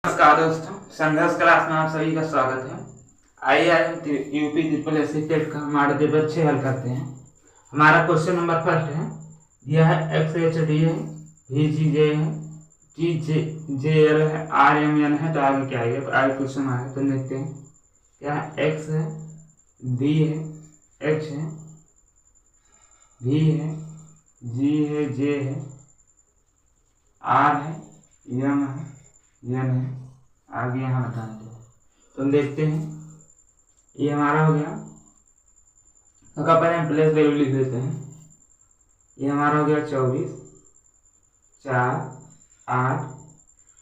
नमस्कार दोस्तों, संघर्ष क्लास में आप सभी का स्वागत है। आइए आज हम यूपी ट्रिपल एस टेट का मॉडल पेपर 6 हल करते हैं। हमारा क्वेश्चन नंबर फर्स्ट है, यह है एक्स एच डी है, वी जी जे है, टी जे एल है, आर एम एन है। तो आगे क्या आएगा? तो आगे क्वेश्चन आएगा तो देखते हैं क्या है। एक्स है, डी है, एच है, वी है, जी है, जे है, आर है, एम है, एन है। आगे यहाँ बताएंगे तो हम देखते हैं ये हमारा हो गया। तो क्या पहले हम प्लेस वैल्यू लिख देते हैं। ये हमारा हो गया 24, 4, 8,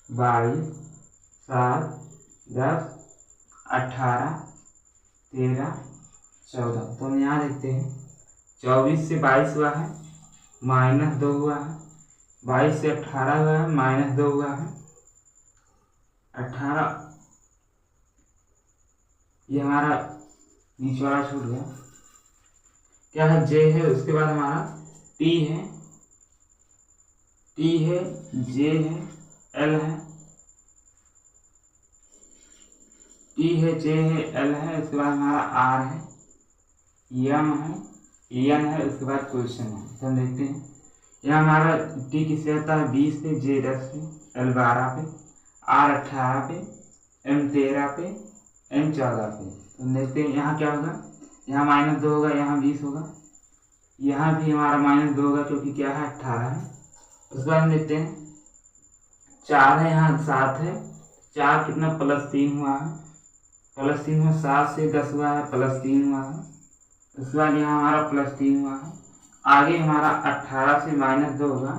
22, 7, 10, 18, 13, 14। तो हम यहाँ देखते हैं 24 से 22 हुआ है, -2 हुआ है। 22 से 18 हुआ है, -2 हुआ है। 18 ये हमारा बीच वाला छूट गया। क्या है? जे है, उसके बाद हमारा टी है, जे है, एल है, टी है, जे है, एल है। उसके बाद हमारा आर है, एम है, एन है। उसके बाद क्वेश्चन है। तो हम देखते हैं यहाँ हमारा टी किससे आता है? 20 पे, जे 10 पे, एल 12 पे, आर 18 पे, एम 13 पे, एम 14 पे। तो देखते हैं यहाँ क्या होगा। यहाँ -2 होगा, यहाँ 20 होगा, यहाँ भी हमारा -2 होगा क्योंकि क्या है? 18 है। उसके बाद देखते हैं 4 है, यहाँ 7 है। 4 कितना? +3 हुआ है, +3 हुआ। 7 से 10 हुआ है, +3 हुआ है। उसके बाद यहाँ हमारा +3 हुआ है। आगे हमारा 18 से -2 होगा,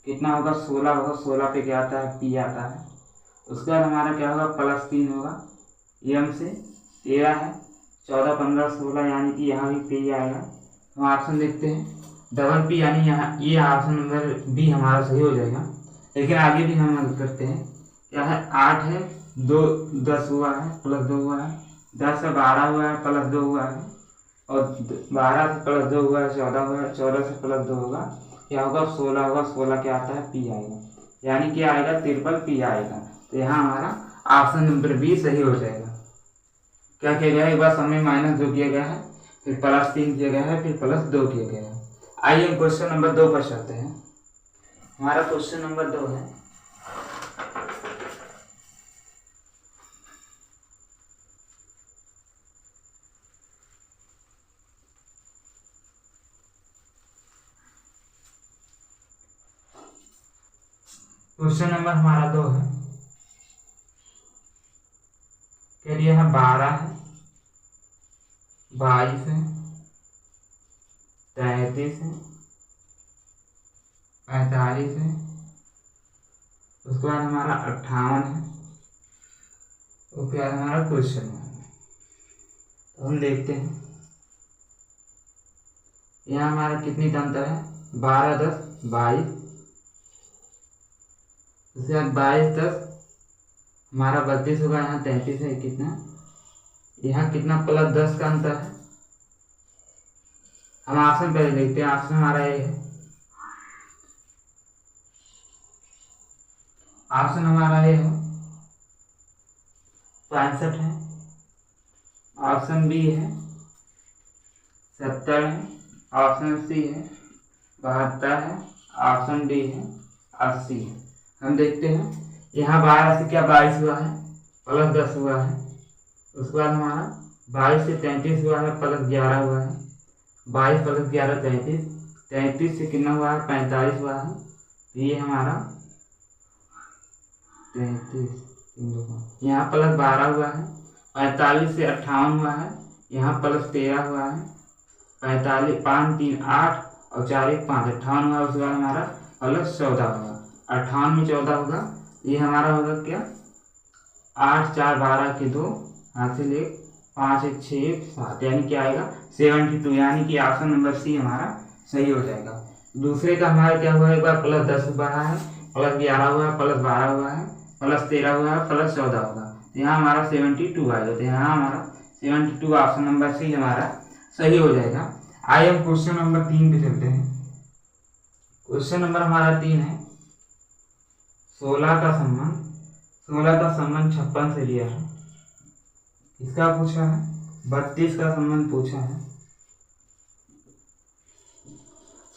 कितना होगा? 16 होगा। 16 पे क्या आता है? पी आता है। उसके बाद हमारा क्या होगा? +3 होगा। एम से 13 है, 14, 15, 16, यानी कि यहाँ भी पी आएगा। हम ऑप्शन देखते हैं डबल पी, यानी यहाँ ये ऑप्शन नंबर बी हमारा सही हो जाएगा। लेकिन आगे भी हम हल करते हैं। क्या है? 8 है, 2 10 हुआ है, +2 हुआ है। 10 से 12 हुआ है, +2 हुआ है। और 12 से +2 हुआ है, 14 हुआ है। 14 से +2 होगा, क्या होगा? 16 होगा। 16 क्या आता है? पी आएगा, यानी कि आएगा ट्रिपल पी आएगा। तो यहाँ हमारा ऑप्शन नंबर बी सही हो जाएगा। क्या किया गया है? एक बार समय -2 किया गया है, फिर +3 किया गया है, फिर +2 किया गया है। आइए हम क्वेश्चन नंबर 2 पर चलते हैं। हमारा क्वेश्चन नंबर 2 है, क्वेश्चन नंबर हमारा 2 है। क्या दिया है? 12 है, 22 है, 33 है, 45 है। उसके बाद हमारा 58 है। उसके बाद हमारा क्वेश्चन है। तो हम देखते हैं यहाँ हमारा कितनी का अंतर है? 12, 10, 22। उसके बाद 22, 10 हमारा 32 होगा। यहाँ 33 है, कितना? यहाँ कितना? +10 का अंतर है। हम ऑप्शन पहले देखते हैं। ऑप्शन हमारा ये है, ऑप्शन हमारा ये है 65 है। ऑप्शन बी है 70 है। ऑप्शन सी है 72 है। ऑप्शन डी है 80 है। हम देखते हैं यहाँ 12 से क्या 22 हुआ है, +10 हुआ है। उसके बाद हमारा 22 से 33 हुआ है, +11 हुआ है। 22 + 11 33। 33 से कितना हुआ है? 45 हुआ है। तो ये हमारा 33, यहाँ +12 हुआ है। 45 से 58 हुआ है, यहाँ +13 हुआ है। 45, 5, 3, 8 और 4, 1, 5, 58 हुआ। उसके बाद हमारा +14 होगा। 58 में 14 होगा, ये हमारा होगा क्या? 8, 4, 12 के 2 हासिल 1, 5, 1, 6, 1, 7, यानी क्या आएगा? 72, यानी कि ऑप्शन नंबर सी हमारा सही हो जाएगा। दूसरे का हमारा क्या हुआ? एक बार +10 बढ़ा है, +11 हुआ है, +12 हुआ है, +13 हुआ है, +14 होगा। यहाँ हमारा 72 आएगा। तो यहाँ हमारा 72 ऑप्शन नंबर सी हमारा सही हो जाएगा। आइए हम क्वेश्चन नंबर 3 पे चलते हैं। क्वेश्चन नंबर हमारा 3 है, 16 का संबंध 16 का संबंध 56 से लिया है। इसका पूछा है 32 का संबंध पूछा है।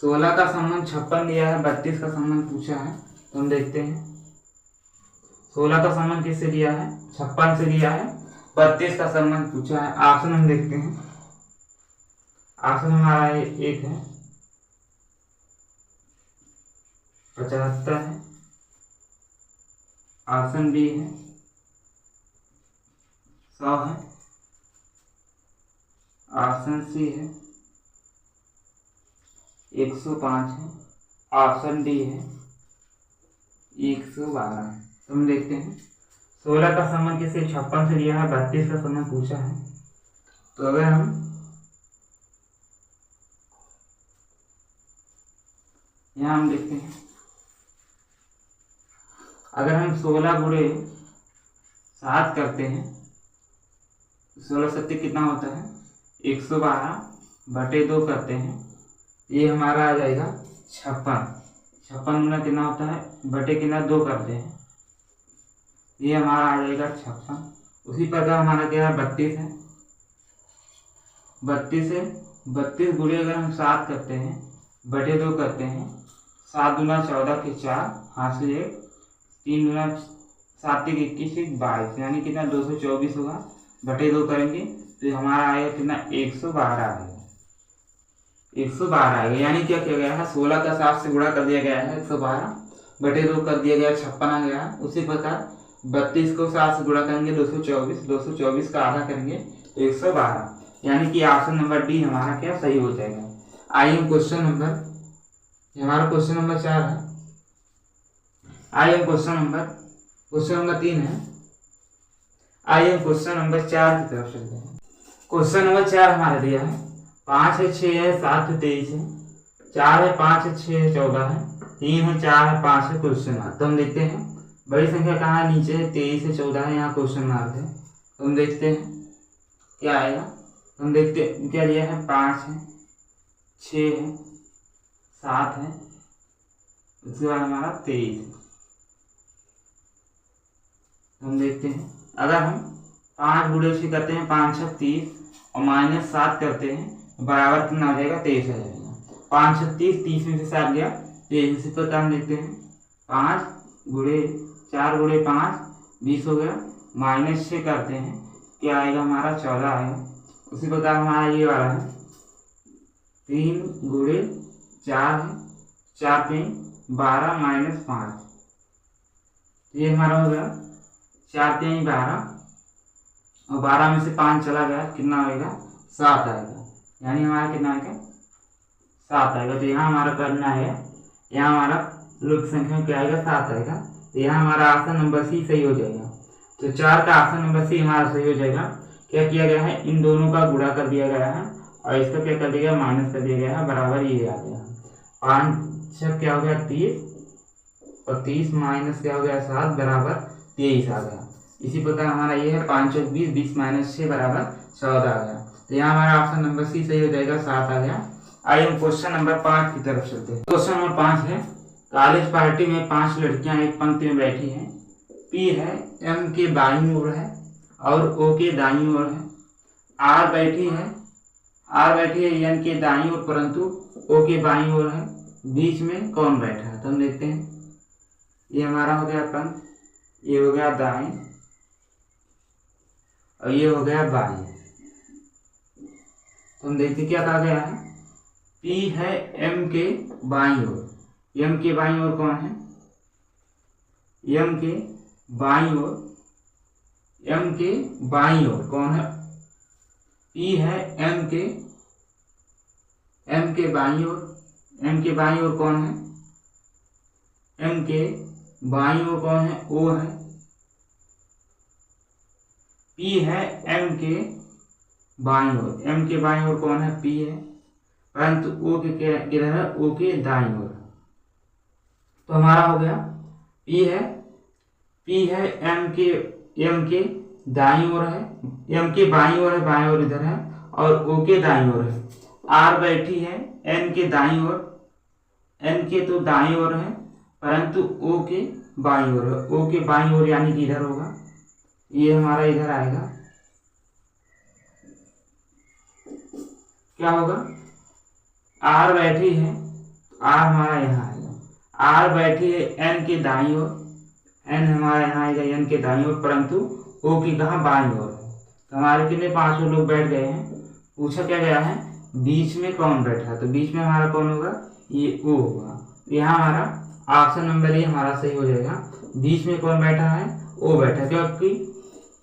16 का संबंध 56 लिया है, 32 का संबंध पूछा है। तो हम देखते हैं 16 का संबंध किससे लिया है, 56 से लिया है। 32 का संबंध पूछा है। ऑप्शन हम देखते हैं। ऑप्शन हमारा एक है 75 है, ऑप्शन बी है 100 है, ऑप्शन सी है 105 है, ऑप्शन डी है 112 है। तो हम देखते हैं 16 का संबंध किससे 56 से लिया है, 32 का संबंध पूछा है। तो अगर हम यहाँ हम देखते हैं, अगर हम 16 गुणे 7 करते हैं, 16 सत्य कितना होता है 112/2 करते हैं, ये हमारा आ जाएगा 56 गुना कितना होता है बटे कितना 2 करते हैं, ये हमारा आ जाएगा 56। उसी प्रकार हमारा क्या है 32 है। 32 गुणे अगर हम 7 करते हैं बटे 2 करते हैं, 7 दूना 14 के 4, हाथ से 1, 3 दूना 7 के 21 22, यानी कितना 224 होगा। बटे 2 करेंगे तो हमारा आएगा कितना 112 आएगा। 112 आएगा, यानी क्या किया गया है 16 का 7 से गुणा कर दिया गया है 112, बटे 2 कर दिया गया 56 आ गया। उसी प्रकार 32 को 7 से गुणा करेंगे 224 का आधा करेंगे तो 112, यानी कि ऑप्शन नंबर डी हमारा क्या सही हो जाएगा। आइए क्वेश्चन नंबर, हमारा क्वेश्चन नंबर 4 है। आइए क्वेश्चन नंबर 3 है। आइए क्वेश्चन नंबर 4 की तरफ चलते हैं। क्वेश्चन नंबर 4 हमारा दिया है 5 है 6 है 7 है 23 है, 4 है 5 है 6 है 14 है, 3 है 4 है 5 है, क्वेश्चन मार्क। तो हम देखते हैं बड़ी संख्या कहाँ है, नीचे है 23 है 14 है, यहाँ क्वेश्चन मार्क है। तो हम देखते हैं क्या आएगा। हम देखते हैं क्या दिया है 5 है 6 है 7 है, उसके बाद हमारा 23 है। हम देखते हैं अगर हम 5 गुणे से करते हैं 5 6 30 और -7 करते हैं बराबर कितना आ जाएगा 23 आ जाएगा। 5 6 30, 30 में से 7 गया 23। इसी प्रकार हम देखते हैं 5 गुणे 4 गुणे 5 20 हो गया, -6 करते हैं क्या आएगा हमारा 14 आएगा। उसी प्रकार हमारा ये वाला है 3 गुणे 4 है, 4 पे 12 -5, ये हमारा हो गया 4 पे 12 और 12 में से 5 चला गया कितना आएगा 7 आएगा, यानी हमारा कितना आएगा 7 आएगा। तो यहाँ हमारा करना है, यहाँ हमारा लुप्त संख्या क्या आएगा 7 आएगा। तो यहाँ हमारा ऑप्शन नंबर सी सही हो जाएगा। तो 4 का ऑप्शन नंबर सी हमारा सही हो जाएगा। क्या किया गया है, इन दोनों का गुणा कर दिया गया है और इसका क्या कर दिया गया माइनस कर दिया गया है, बराबर ये आ गया। 5 6 क्या हो गया 30 और 30 माइनस क्या हो गया 7 बराबर 23 आ गया। इसी प्रकार हमारा ये है 5 और 20, 20 - 6 बराबर 14 आ गया। तो यहाँ हमारा ऑप्शन नंबर सी सही हो जाएगा, 7 आ गया। आइए हम क्वेश्चन नंबर 5 की तरफ चलते हैं। क्वेश्चन नंबर 5 है, कॉलेज पार्टी में 5 लड़कियां एक पंक्ति में बैठी हैं। पी है एम के बाईं ओर है और ओ के दाईं ओर है। आर बैठी है एन के दाईं ओर परंतु ओ के बाईं ओर है। बीच में कौन बैठा है? तो हम देखते हैं, ये हमारा हो गया पंक्ति, ये हो गया दाएं और ये हो गया बाएं। तो हम देखते क्या कहा गया है, पी है एम के बाईं ओर। एम के बाईं ओर कौन है? एम के बाईं ओर कौन है? पी है एम के बाईं ओर। एम के बाईं ओर कौन है? एम के बाईं ओर कौन है? ओ है। पी है एम के बाईं ओर। एम के बाईं ओर कौन है? पी है, परंतु ओ के किधर है? ओ के दाईं ओर। तो हमारा हो गया पी है एम के दाईं ओर है, एम के बाईं ओर है, बाईं ओर इधर है और ओ के दाईं ओर है। आर बैठी है एन के दाईं ओर, एन के तो दाईं ओर है परंतु ओ के बाईं ओर है, ओ के बाईं ओर यानी कि इधर होगा, ये हमारा इधर आएगा, क्या होगा, आर बैठी है, आर हमारा यहाँ आएगा, आर बैठी है एन के दाईं ओर, एन हमारा यहाँ आएगा एन के दाईं ओर, परंतु ओ की कहाँ बाईं ओर है। तो हमारे कितने 5 लोग बैठ गए हैं, पूछा क्या गया है बीच में कौन बैठा, तो बीच में हमारा कौन होगा, ये ओ होगा। यहाँ हमारा ऑप्शन नंबर ए हमारा सही हो जाएगा, बीच में कौन बैठा है, ओ बैठा, क्योंकि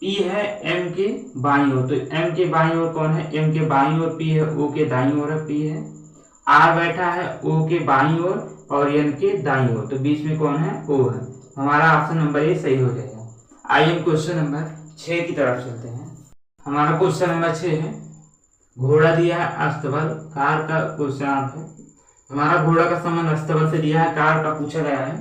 पी है एम के बाईं ओर, तो एम के बाईं ओर कौन है, एम के बाईं ओर पी है, ओ के दाईं ओर है पी है, आर बैठा है ओ के बाईं ओर और एन के दाईं ओर, तो बीच में कौन है, ओ है। हमारा ऑप्शन नंबर ए सही हो जाएगा। आइए क्वेश्चन नंबर 6 की तरफ चलते हैं। हमारा क्वेश्चन नंबर 6 है, घोड़ा दिया है अस्तबल, कार का क्वेश्चन है। हमारा घोड़ा का संबंध अस्तबल से दिया है, कार का पूछा गया है।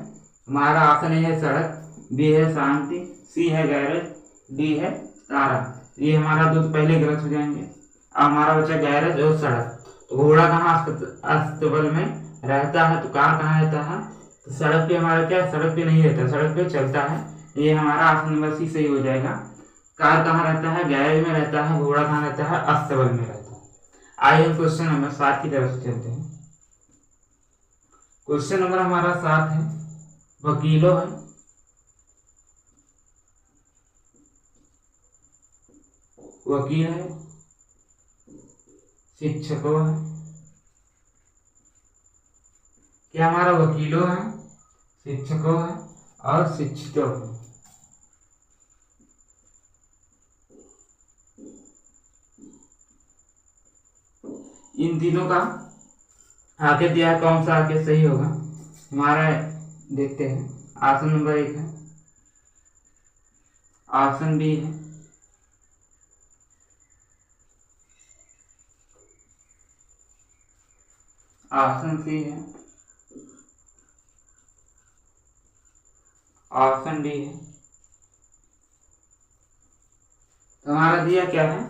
हमारा ऑप्शन ए है सड़क, बी है शांति, सी है गैरेज, डी है तारा। ये हमारा दो पहले गलत हो जाएंगे। अब हमारा बचा गैरेज और सड़क। तो घोड़ा कहाँ अस्तबल में रहता है, तो कार कहाँ रहता है, तो सड़क पे हमारा क्या, सड़क पे नहीं रहता, सड़क पे चलता है। ये हमारा ऑप्शन नंबर सी सही हो जाएगा। कार कहाँ रहता है, गैरेज में रहता है, घोड़ा कहाँ रहता है, अस्तबल में रहता है। आइए हम क्वेश्चन नंबर 7 की तरफ चलते हैं। क्वेश्चन नंबर हमारा 7 है, वकीलों है, वकील है, शिक्षकों है, क्या हमारा वकीलों है, शिक्षकों है और शिक्षितों है। इन तीनों का आगे दिया है, कौन सा आगे सही होगा हमारा, देखते हैं। ऑप्शन नंबर 1 है, ऑप्शन बी है, ऑप्शन सी है, ऑप्शन डी है। तो हमारा दिया क्या है,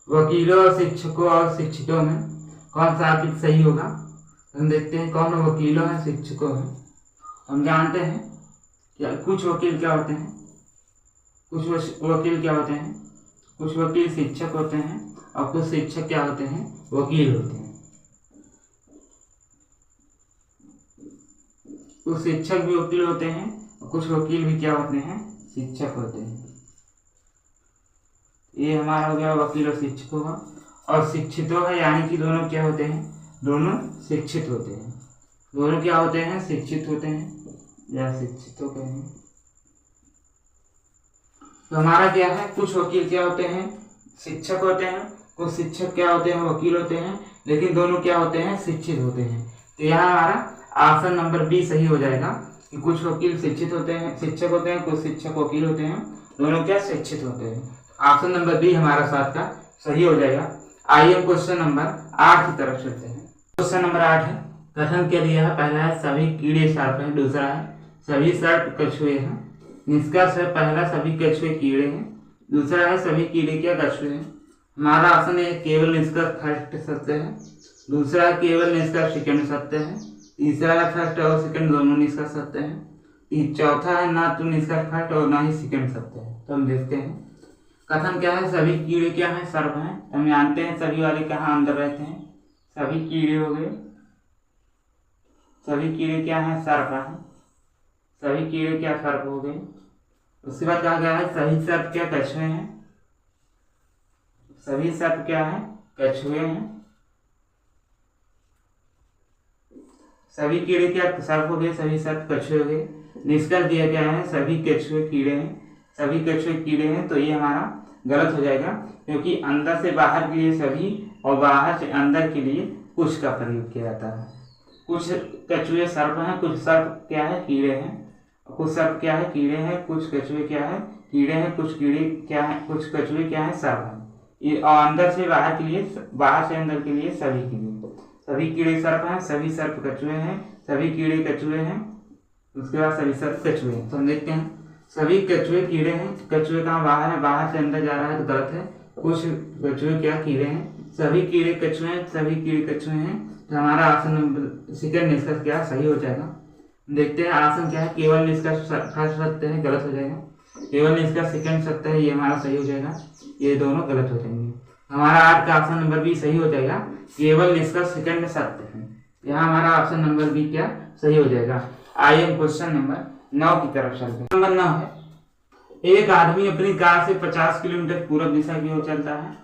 वकीलों और शिक्षकों और शिक्षितों में कौन सा आखिर सही होगा। हम देखते हैं कौन वकीलों है, शिक्षकों है। हम जानते हैं क्या कुछ वकील क्या होते हैं, कुछ वकील क्या होते हैं, कुछ वकील शिक्षक होते हैं और कुछ शिक्षक क्या होते हैं, वकील होते हैं। कुछ शिक्षक भी वकील होते हैं और कुछ वकील भी क्या होते हैं, शिक्षक होते हैं। ये हमारा हो गया वकील और शिक्षकों का। और शिक्षितों है यानी कि दोनों क्या होते हैं, दोनों शिक्षित होते हैं, दोनों क्या होते हैं, शिक्षित होते हैं या शिक्षितों कहें। तो हमारा क्या है, कुछ वकील क्या होते हैं, शिक्षक होते हैं, कुछ शिक्षक क्या होते हैं, वकील होते हैं, लेकिन दोनों क्या होते हैं, शिक्षित होते हैं। तो यहाँ हमारा ऑप्शन नंबर बी सही हो जाएगा कि कुछ वकील शिक्षित होते हैं, शिक्षक होते हैं, कुछ शिक्षक वकील होते हैं, दोनों क्या शिक्षित होते हैं। ऑप्शन नंबर बी हमारा 7 का सही हो जाएगा। आइए क्वेश्चन नंबर 8 की तरफ चलते हैं। क्वेश्चन नंबर 8 है, कथन क्या दिया है, पहला है सभी कीड़े सर्प हैं, दूसरा है सभी सर्प कछुए हैं। निष्कर्ष है, पहला सभी कछुए कीड़े हैं, दूसरा है सभी कीड़े क्या कछुए हैं। हमारा ऑप्शन है केवल निष्कर्ष फर्स्ट सत्य है, दूसरा है केवल निष्कर्ष सेकंड सत्य है, तीसरा है फर्स्ट और सेकंड दोनों निष्कर्ष सत्य है, चौथा है ना तो निष्कर्ष फर्स्ट और ना ही सेकंड सत्य है। तो हम देखते हैं कथन क्या है, सभी कीड़े क्या है, सर्प हैं। हम जानते हैं सभी वाले कहाँ अंदर रहते हैं, सभी कीड़े हो गए, सभी कीड़े क्या है, सर्प हैं, सभी कीड़े क्या सर्प हो गए। उसके बाद कहा गया है सभी सर्प क्या कछुए हैं, सभी सर्प क्या है, कछुए हैं। सभी कीड़े क्या सर्प हो गए, सभी सर्प कछुए हो गए। निष्कर्ष दिया गया है सभी कछुए कीड़े हैं, सभी कछुए कीड़े हैं। तो ये हमारा गलत हो जाएगा, क्योंकि अंदर से बाहर के लिए सभी और बाहर से अंदर के लिए कुछ का प्रयोग किया जाता है। कुछ कछुए सर्प हैं, कुछ सर्प क्या है, कीड़े हैं, कुछ सर्प क्या है, कीड़े हैं, कुछ कछुए क्या है, कीड़े हैं, कुछ कीड़े क्या है, कुछ कछुए क्या है, सर्प हैं। ये और अंदर से बाहर के लिए, बाहर से अंदर के लिए सभी के लिए, सभी कीड़े सर्प हैं, सभी सर्प कछुए हैं, सभी कीड़े कछुए हैं, उसके बाद सभी सर्प कछुए हैं। तो हम देखते हैं सभी कछुए कीड़े हैं, कछुए कहाँ बाहर है, बाहर से अंदर जा रहा है तो गलत है। कुछ कछुए क्या कीड़े हैं, सभी कीड़े कछुए हैं, सभी कीड़े कछुए हैं। तो हमारा ऑप्शन नंबर सेकंड निष्कर्ष क्या सही हो जाएगा। देखते हैं ऑप्शन क्या है। केवल इसका फर्स्ट सत्य है, गलत हो जाएगा। केवल इसका सेकंड सत्य है, ये हमारा सही हो जाएगा। ये दोनों गलत हो जाएंगे। हमारा 8 का ऑप्शन नंबर बी सही हो जाएगा। केवल इसका सेकंड सत्य है। यहाँ हमारा ऑप्शन नंबर बी क्या सही हो जाएगा। आइए क्वेश्चन नंबर 9 की तरफ चलते हैं। नंबर 9 है, एक आदमी अपनी कार से 50 किलोमीटर पूर्व दिशा की ओर चलता है।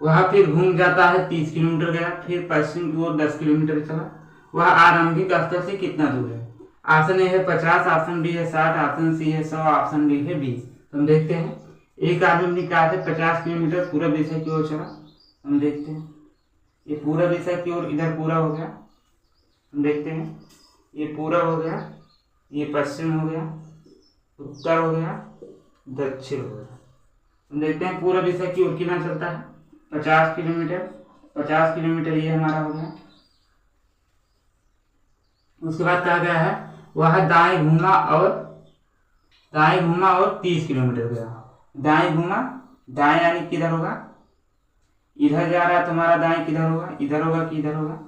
वह फिर घूम जाता है, 30 किलोमीटर गया, फिर पश्चिम की ओर 10 किलोमीटर चला। वह आरंभिक स्थल से कितना दूर है? ऑप्शन ए है 50, ऑप्शन बी है 60, ऑप्शन सी है 100, ऑप्शन डी है 20। हम देखते हैं। एक आदमी अपनी कार से 50 किलोमीटर पूर्व दिशा की ओर चला। हम देखते हैं, ये पूर्व दिशा की ओर इधर पूरा हो गया। हम देखते हैं, ये पूरा हो गया, ये पश्चिम हो गया, उत्तर हो गया, दक्षिण हो गया। हम देखते हैं पूर्व दिशा की ओर कितना चलता है? 50 किलोमीटर। 50 किलोमीटर ये हमारा हो गया। उसके बाद कहा गया है वह दाएं घूमा और 30 किलोमीटर गया। दाएं घूमा, दाएं यानी किधर होगा? इधर जा रहा है तो हमारा दाएं किधर होगा? इधर होगा कि इधर होगा?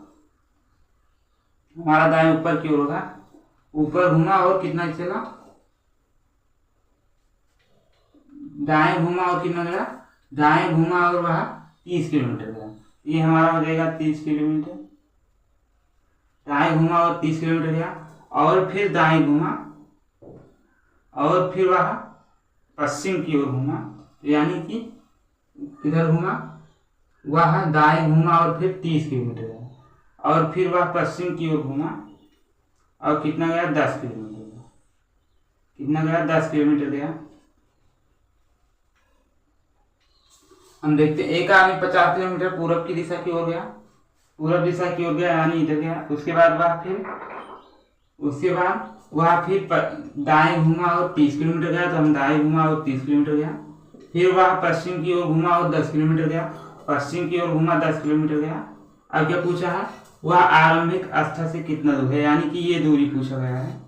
हमारा दाएं ऊपर की ओर होगा। ऊपर घूमा और कितना चला? दाएं घूमा और कितना गया? दाएं घूमा और वह 30 किलोमीटर गया। ये हमारा हो जाएगा 30 किलोमीटर। दाएं घूमा और 30 किलोमीटर गया, और फिर दाएं घूमा और फिर वह पश्चिम की ओर घूमा, यानी कि किधर घूमा? वह दाएं घूमा और फिर 30 किलोमीटर गया, और फिर वह पश्चिम की ओर घूमा और कितना गया? 10 किलोमीटर गया। कितना गया? 10 किलोमीटर गया। हम देखते हैं एक आदमी 50 किलोमीटर पूर्व की दिशा की ओर गया। पूर्व दिशा की ओर गया यानी इधर गया। उसके बाद वह फिर दाएं घूमा और 30 किलोमीटर गया, तो हम दाएं घूमा और 30 किलोमीटर गया। फिर वह पश्चिम की ओर घूमा और 10 किलोमीटर गया। पश्चिम की ओर घूमा, 10 किलोमीटर गया। अब क्या पूछा है? वह आरंभिक स्थल से कितना दूर है, यानी कि ये दूरी पूछा गया है।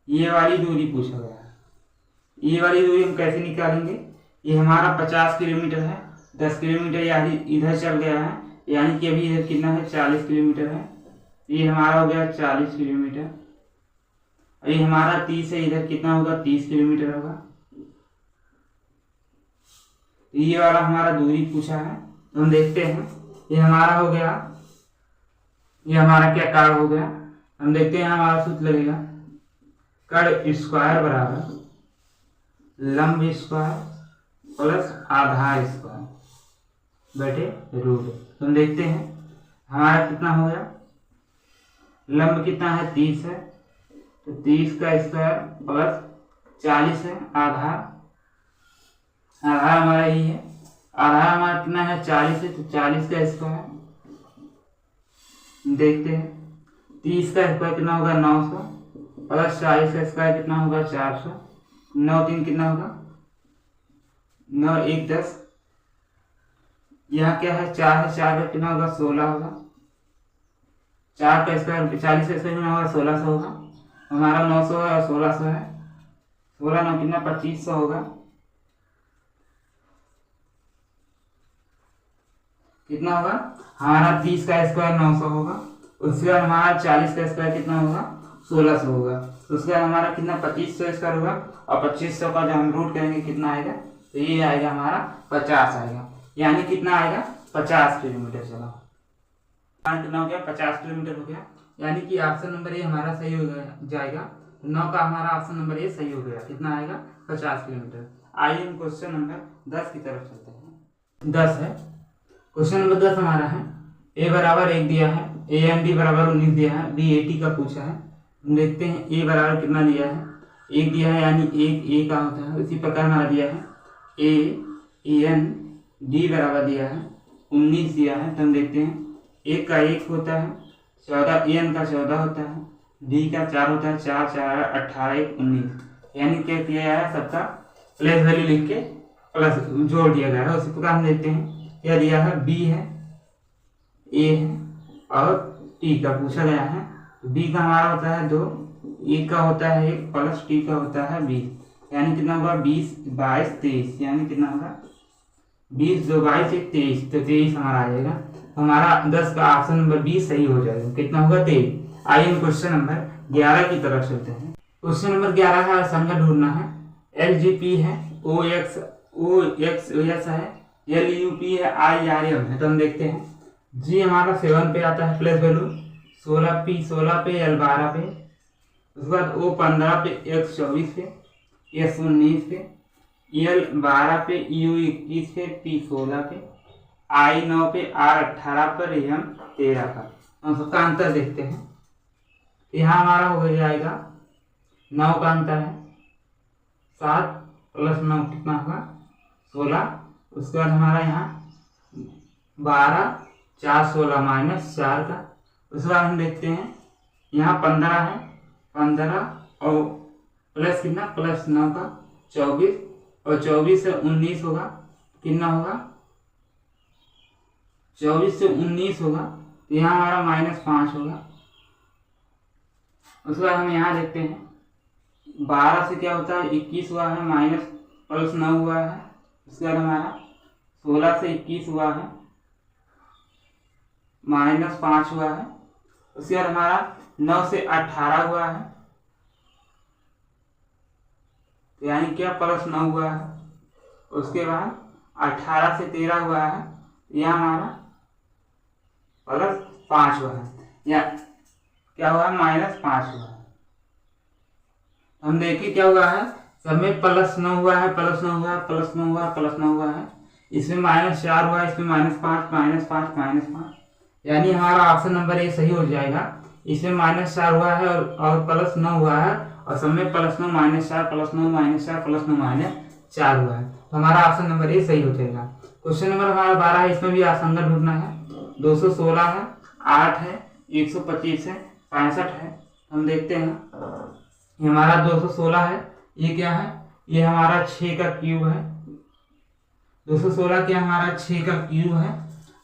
ये वाली दूरी पूछा गया है। ये वाली दूरी हम कैसे निकालेंगे? ये हमारा 50 किलोमीटर है, 10 किलोमीटर यानी इधर चल गया है, यानी कि अभी इधर कितना है? 40 किलोमीटर है। ये हमारा हो गया 40 किलोमीटर। ये हमारा 30 है, इधर कितना होगा? 30 किलोमीटर होगा। ये वाला हमारा दूरी पूछा है। तो हम देखते हैं, ये हमारा हो गया, ये हमारा क्या कार्ड हो गया? हम देखते हैं हमारा सूत्र लगेगा कर्ण स्क्वायर बराबर लंब स्क्वायर प्लस आधार स्क्वायर बटे रूट। तो हम देखते हैं हमारा कितना हो गया? लंब कितना है? 30 है, तो 30 का स्क्वायर प्लस 40 है। आधार हमारा यही है। आधार हमारा कितना है? 40 है, तो 40 का स्क्वायर। देखते हैं 30 का स्क्वायर कितना होगा? 900 प्लस 40 का स्क्वायर कितना होगा? 400। 9 3 कितना होगा? 9 1 10। यहाँ क्या है? 4 है, 4 का कितना होगा? 16 होगा। 4 का स्क्वायर 40 का स्क्वायर कितना होगा? 1600 होगा। हमारा 900 है और 1600 है। 16 9 कितना? 2500 होगा। कितना होगा? हमारा 30 का स्क्वायर 900 होगा। उसके बाद हमारा 40 का स्क्वायर कितना होगा? 1600 होगा। उसके बाद हमारा कितना? 2500 स्क्वायर होगा, और 2500 का जब हम रूट करेंगे कितना आएगा? तो ये आएगा हमारा 50 आएगा, यानी कितना आएगा? 50 किलोमीटर चला। कितना हो गया? 50 किलोमीटर हो गया, यानी कि ऑप्शन नंबर ए हमारा सही हो जाएगा। 9 का हमारा ऑप्शन नंबर ए सही हो गया। कितना आएगा? 50 किलोमीटर। आइए हम क्वेश्चन नंबर 10 की तरफ चलते हैं। 10 है, क्वेश्चन नंबर 10 हमारा है a बराबर 1 दिया है, a एंड d बराबर 19 दिया है, b 80 का पूछा है। हम देखते हैं a बराबर कितना दिया है? 1 दिया है, यानी 1 a का होता है। उसी प्रकार हमारा दिया है a n d बराबर दिया है 19 दिया है। तो हम देखते हैं 1 का 1 होता है, 14 n का 14 होता है, d का 4 होता है, 4 4 18 1 19, यानी क्या किया है? सबका प्लेस वैल्यू लिख के प्लस जोड़ दिया गया है। उसी प्रकार हम देखते हैं क्या दिया है? b है, a है और t का पूछा गया है। b का हमारा होता है 2, a का होता है 1 प्लस t का होता है 20, यानी कितना होगा? 20 22 23, यानी कितना होगा? 20 2 22 1 23, तो 23 हमारा आ जाएगा। हमारा 10 का ऑप्शन नंबर बी सही हो जाएगा। कितना होगा? 23। आइए हम क्वेश्चन नंबर 11 की तरफ चलते हैं। क्वेश्चन नंबर 11 है असंगत ढूंढना है। LGP है, OX है, LUP है, IRM है। तो हम देखते हैं G हमारा 7 पे आता है प्लेस वैल्यू, 16 पे, L 12 पे, उसके बाद O 15 पे, X 24 पे, S 19 पे, L 12 पे, U 21 पे, P 16 पे, I 9 पे, R 18 पर, M 13 पर। हम सबका अंतर देखते हैं। यहाँ हमारा हो जाएगा 9 का अंतर है, 7 + 9 कितना होगा 16। उसके बाद हमारा यहाँ 12, 4 16 -4 का। उसके बाद हम देखते हैं यहाँ 15 है, 15 और प्लस कितना +9 का 24, और 24 से 19 होगा, कितना होगा 24 से 19 होगा, तो यहाँ हमारा -5 होगा। उसके बाद हम यहाँ देखते हैं 12 से क्या होता है 21 हुआ है, -+9 हुआ है। उसके बाद हमारा 16 से 21 हुआ है, -5 हुआ है। उसके बाद हमारा 9 से 18 हुआ है, तो यानी क्या +9 हुआ है। उसके बाद 18 से 13 हुआ है, यह हमारा +5 हुआ है, या क्या हुआ -5 हुआ है। हम देखिए क्या हुआ है, सब में +9 हुआ है, +9 हुआ है, +9 हुआ है, +9 हुआ है। इसमें -4 हुआ है, इसमें -5, -5, -5, यानी हमारा ऑप्शन नंबर ए सही हो जाएगा। इसमें -4 हुआ है और +9 हुआ है, और सब में +9 -4 +9 -4 +9 -4 हुआ है, तो हमारा ऑप्शन नंबर ए सही हो जाएगा। क्वेश्चन नंबर हमारा 12 है, इसमें भी असंगत ढूंढना है। 216 है, 8 है, 125 है, 65 है। हम देखते हैं ये हमारा 216 है, ये क्या है, ये हमारा 6 का क्यूब है। 216 क्या हमारा 6 का क्यूब है,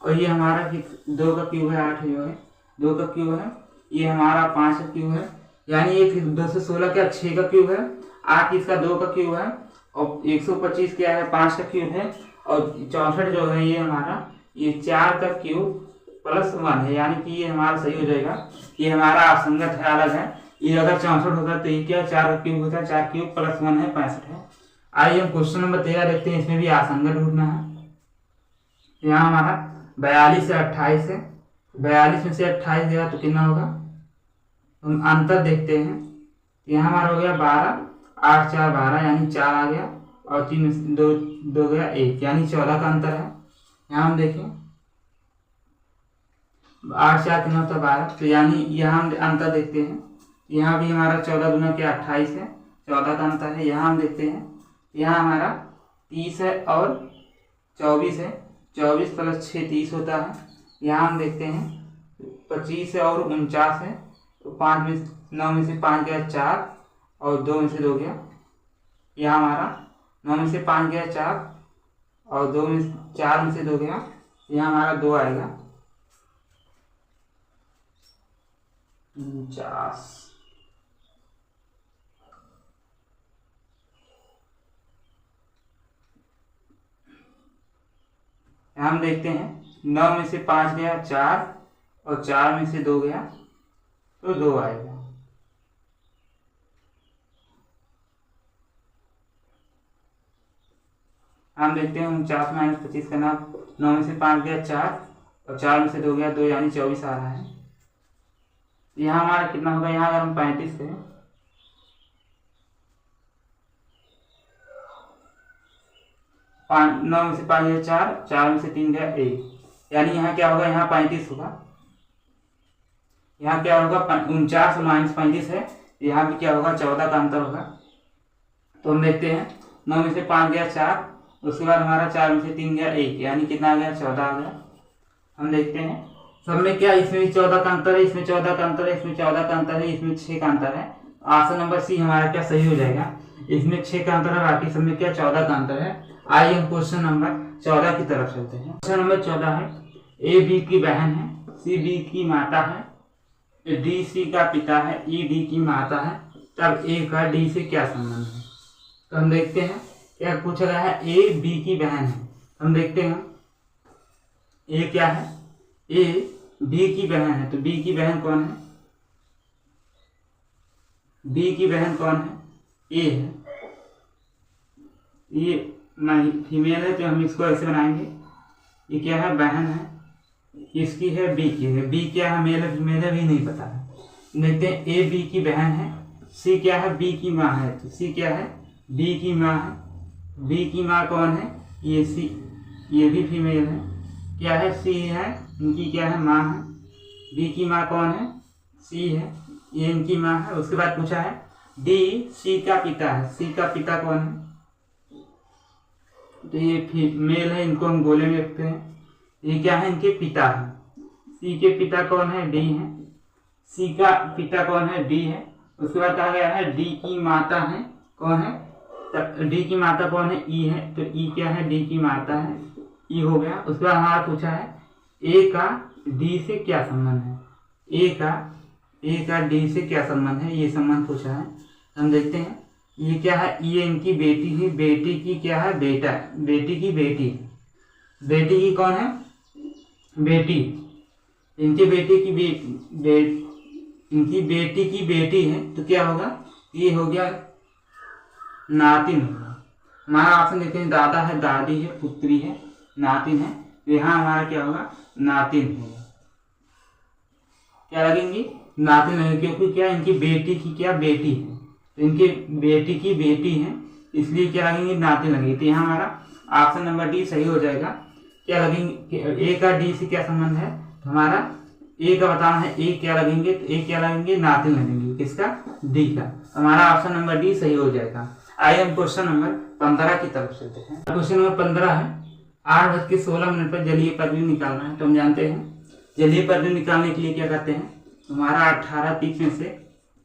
और ये हमारा 2 का क्यूब है, 8 जो है 2 का क्यूब है, ये हमारा 5 का क्यूब है। यानी ये 216 क्या 6 का क्यूब है, 8 इसका 2 का क्यूब है, और 125 क्या है 5 का क्यूब है, और 64 जो है ये हमारा ये 4 का क्यूब +1 है, यानी कि ये हमारा सही हो जाएगा। ये हमारा असंगत है, अलग है। ये अगर 64 होता तो ये क्या 4 का क्यूब होता है, 4 क्यूब +1 है 65 है। आइए हम क्वेश्चन नंबर 13 देखते हैं, इसमें भी असंगत ढूंढना है। यहाँ हमारा 42 से 28 है, 42 में से 28 गया तो कितना होगा, हम अंतर देखते हैं। यहाँ हमारा हो गया 12, 8 4 12, यानी 4 आ गया, और 3 में से 2 गया 1, यानी 14 का अंतर है। यहाँ हम देखें 8 4 कितना होता है 12, तो यानी यहाँ हम अंतर देखते हैं। यहाँ भी हमारा 14 दूना क्या 28 है, 14 का अंतर है। यहाँ हम देखते हैं, यहाँ हमारा 30 है और 24 है, 24 + 6 30 होता है। यहाँ हम देखते हैं 25 है और 49 है, तो 9 में से 5 गया 4, और 2 में से 2 गया। यहाँ हमारा 9 में से 5 गया 4, और 4 में से 2 गया, यहाँ हमारा 2 आएगा 49। हम देखते हैं 9 में से 5 गया 4, और 4 में से 2 गया तो 2 आएगा। हम देखते हैं 49 - 25 का नाम, 9 में से 5 गया 4, और 4 में से 2 गया 2, यानी 24 आ रहा है। यहाँ हमारा कितना होगा, यहाँ अगर हम 35 है, 9 में से 5 गया 4, 4 में से 3 गया 1, यानी यहाँ क्या होगा, यहाँ 35 होगा। यहाँ क्या होगा 49 -35 है, यहाँ भी क्या होगा 14 का अंतर होगा। तो हम देखते हैं 9 में से 5 गया 4, उसके बाद हमारा 4 में से 3 गया 1, यानी कितना आ गया 14 आ गया। हम देखते हैं सब में क्या, इसमें भी 14 का अंतर है, इसमें 14 का अंतर है, इसमें 14 का अंतर है, इसमें 6 का अंतर है। ऑप्शन नंबर सी हमारा क्या सही हो जाएगा। इसमें 6 का अंतर है, बाकी सब में क्या 14 का अंतर है। आइए हम क्वेश्चन नंबर 14 की तरफ चलते हैं। क्वेश्चन नंबर 14 है, ए बी की बहन है, सी बी की माता है, डी सी का पिता है, ई डी की माता है, तब ए का डी से क्या संबंध है। तो हम देखते हैं क्या पूछा गया है, ए बी की बहन है। हम देखते हैं ए क्या है, ए बी की बहन है, तो बी की बहन कौन है, बी की बहन कौन है? ए है। ये नहीं फीमेल है तो हम इसको ऐसे बनाएंगे, ये क्या है? बहन है, इसकी है बी की है। बी क्या है? मेल है फीमेल है भी नहीं पता है। देखते हैं, ए बी की बहन है, सी क्या है? बी की माँ है। तो सी क्या है? बी की माँ है। बी की माँ कौन है? ये सी, ये भी फीमेल है। क्या है? सी है, इनकी क्या है? माँ है। बी की माँ कौन है? सी है, ये इनकी माँ है। उसके बाद पूछा है डी सी का पिता है। सी का पिता कौन है? तो ये फीमेल है, इनको हम गोले में रखते हैं। ये क्या है? इनके पिता है। सी के पिता कौन है? डी है। सी का पिता कौन है? डी है। उसके बाद कहा गया है डी की माता है, कौन है? डी की माता कौन है? ई है। तो ई क्या है? डी की माता है, ई हो गया। उसके बाद हमारा पूछा है ए का डी से क्या संबंध है? ए का डी से क्या संबंध है? ये संबंध पूछा है। हम देखते हैं, ये क्या है? ये इनकी बेटी है। बेटी की क्या है? बेटा। बेटी की बेटी। बेटी की कौन है? बेटी। इनके बेटे की इनकी बेटी की बेटी है, तो क्या होगा? ये हो गया नातिन होगा। हमारा ऑप्शन देखते हैं, दादा है, दादी है, पुत्री है, नातिन है। तो यहाँ हमारा क्या होगा? नातिन होगा। क्या लगेंगी? नातिन लगेंगे, क्योंकि क्या? इनकी बेटी की क्या? बेटी है। तो इनकी बेटी की बेटी है, इसलिए क्या लगेंगे? नातिन लगेंगे। तो यहाँ हमारा ऑप्शन नंबर डी सही हो जाएगा। क्या लगेंगे? ए का डी से क्या संबंध है? तो हमारा ए का बताना है, ए क्या लगेंगे? तो ए क्या लगेंगे? नातिन लगेंगे। किसका? डी का। हमारा ऑप्शन नंबर डी सही हो जाएगा। आइए हम क्वेश्चन नंबर 15 की तरफ चलते हैं। क्वेश्चन नंबर 15 है, 8:16 पर जलीय प्रतिबिंब निकालना है। तो हम जानते हैं जलीय प्रतिबिंब निकालने के लिए क्या करते हैं? हमारा 18 30 में से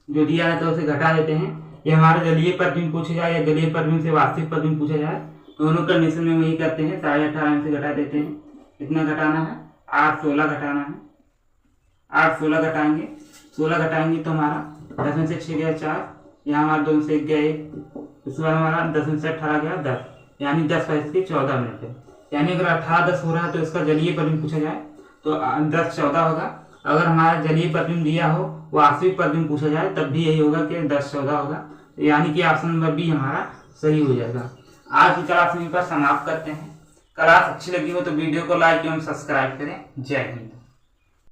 जो दिया है तो उसे घटा देते हैं। ये हमारा जलीय प्रतिबिंब पूछा जाए या जलीय प्रतिबिंब से वास्तविक प्रतिबिंब पूछा जाए, दोनों कंडीशन में वही करते हैं। 18.5 में से घटा देते हैं। कितना घटाना है? 8 16 घटाना है। 8 16 घटाएंगे, 16 घटाएंगे तो हमारा 10 में से 6 गया 4, यहाँ हमारा 2 में से 1 गया 1, इसके बाद हमारा 10 में से 18 गया 10, यानी 10 के 14 मिनट है। यानी अगर 18 10 हो रहा है तो इसका जलीय प्रतिबिंब पूछा जाए तो 10 14 होगा। अगर हमारा जलीय प्रतिबिंब दिया हो, वास्तविक प्रतिबिंब पूछा जाए, तब भी यही होगा कि 10 14 होगा। यानी कि ऑप्शन नंबर बी हमारा सही हो जाएगा। आज की क्लास में पर समाप्त करते हैं। क्लास अच्छी लगी हो तो वीडियो को लाइक एवं सब्सक्राइब करें। जय हिंद।